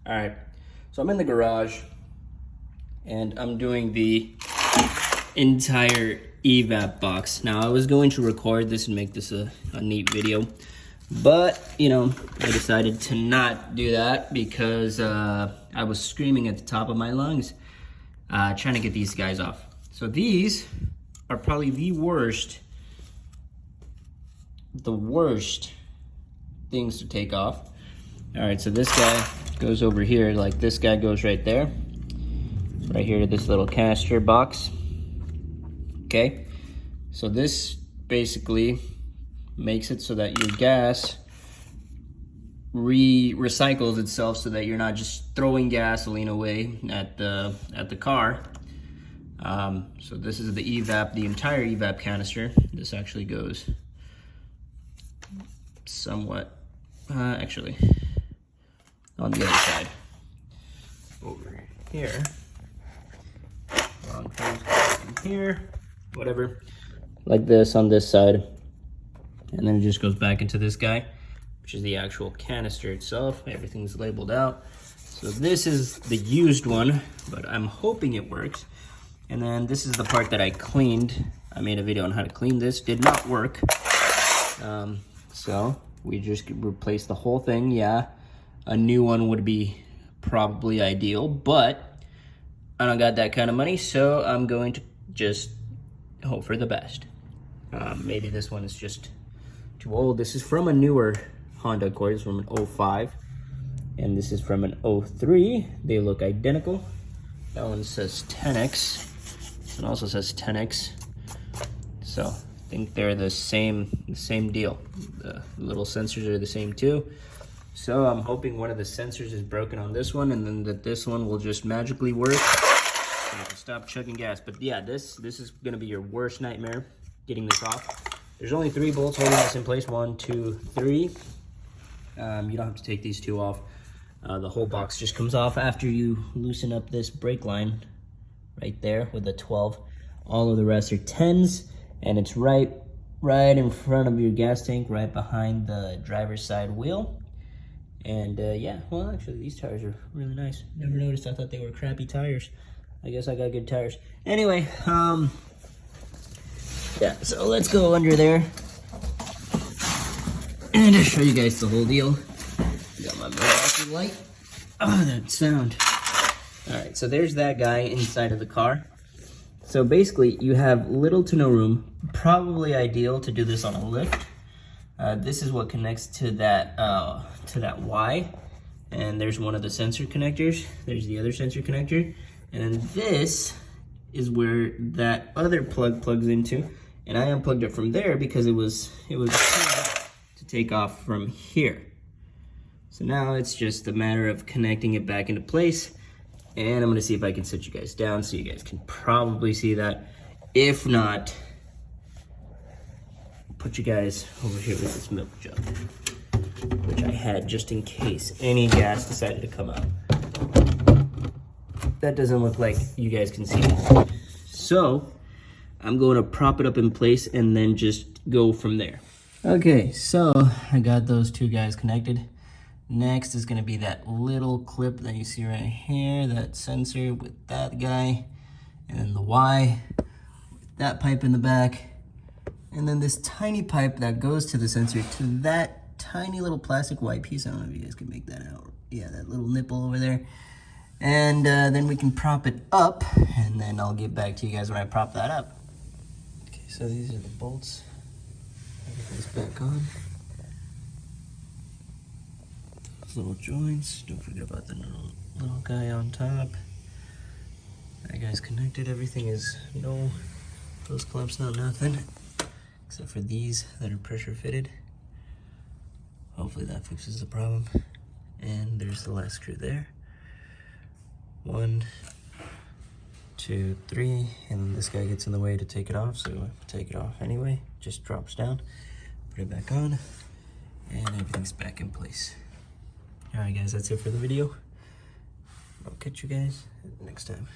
All right, so I'm in the garage and I'm doing the entire evap box. Now I was going to record this and make this a neat video, but you know, I decided to not do that because I was screaming at the top of my lungs trying to get these guys off. So these are probably the worst things to take off. All right, so this guy goes over here, like this guy goes right there, right here to this little canister box. Okay, so this basically makes it so that your gas recycles itself, so that you're not just throwing gasoline away at the car. So this is the evap, the entire evap canister. This actually goes somewhat, actually, on the other side, over here, long hose in here, whatever, like this on this side, and then it just goes back into this guy, which is the actual canister itself. Everything's labeled out. So this is the used one, but I'm hoping it works. And then this is the part that I cleaned. I made a video on how to clean this. Did not work. So we just replaced the whole thing. Yeah, a new one would be probably ideal, but I don't got that kind of money, so I'm going to just hope for the best. Maybe this one is just too old. This is from a newer Honda Accord. It's from an 05, and this is from an 03. They look identical. That one says 10X. This one also says 10X. So I think they're the same deal. The little sensors are the same too. So I'm hoping one of the sensors is broken on this one, and then that this one will just magically work and I can stop chugging gas. But yeah, this is gonna be your worst nightmare, getting this off. There's only 3 bolts holding this in place. 1, 2, 3. You don't have to take these 2 off. The whole box just comes off after you loosen up this brake line right there with the 12. All of the rest are 10s, and it's right in front of your gas tank, right behind the driver's side wheel. And yeah, well, actually these tires are really nice. Never noticed. I thought they were crappy tires. I guess I got good tires. Anyway, yeah, so let's go under there and I'll show you guys the whole deal. Got my Milwaukee light. Oh, that sound. All right, so there's that guy inside of the car. So basically, you have little to no room. Probably ideal to do this on a lift. This is what connects to that Y, and there's one of the sensor connectors. There's the other sensor connector, and this is where that other plug plugs into. And I unplugged it from there because it was to take off from here. So now it's just a matter of connecting it back into place, and I'm gonna see if I can sit you guys down so you guys can probably see that. If not, put you guys over here with this milk jug, which I had just in case any gas decided to come out. That doesn't look like you guys can see it. So I'm going to prop it up in place and then just go from there. Okay, so I got those 2 guys connected. Next is going to be that little clip that you see right here, that sensor with that guy, and then the Y with that pipe in the back, and then this tiny pipe that goes to the sensor to that tiny little plastic white piece. I don't know if you guys can make that out. Yeah, that little nipple over there. And then we can prop it up, and then I'll get back to you guys when I prop that up. Okay, so these are the bolts. Everything's back on. Those little joints. Don't forget about the little guy on top. That guy's connected. Everything is no close clamps, no nothing, except for these that are pressure fitted. Hopefully that fixes the problem. And there's the last screw there. 1, 2, 3, and this guy gets in the way to take it off, so I take it off anyway. Just drops down, put it back on, and everything's back in place. All right, guys, that's it for the video. I'll catch you guys next time.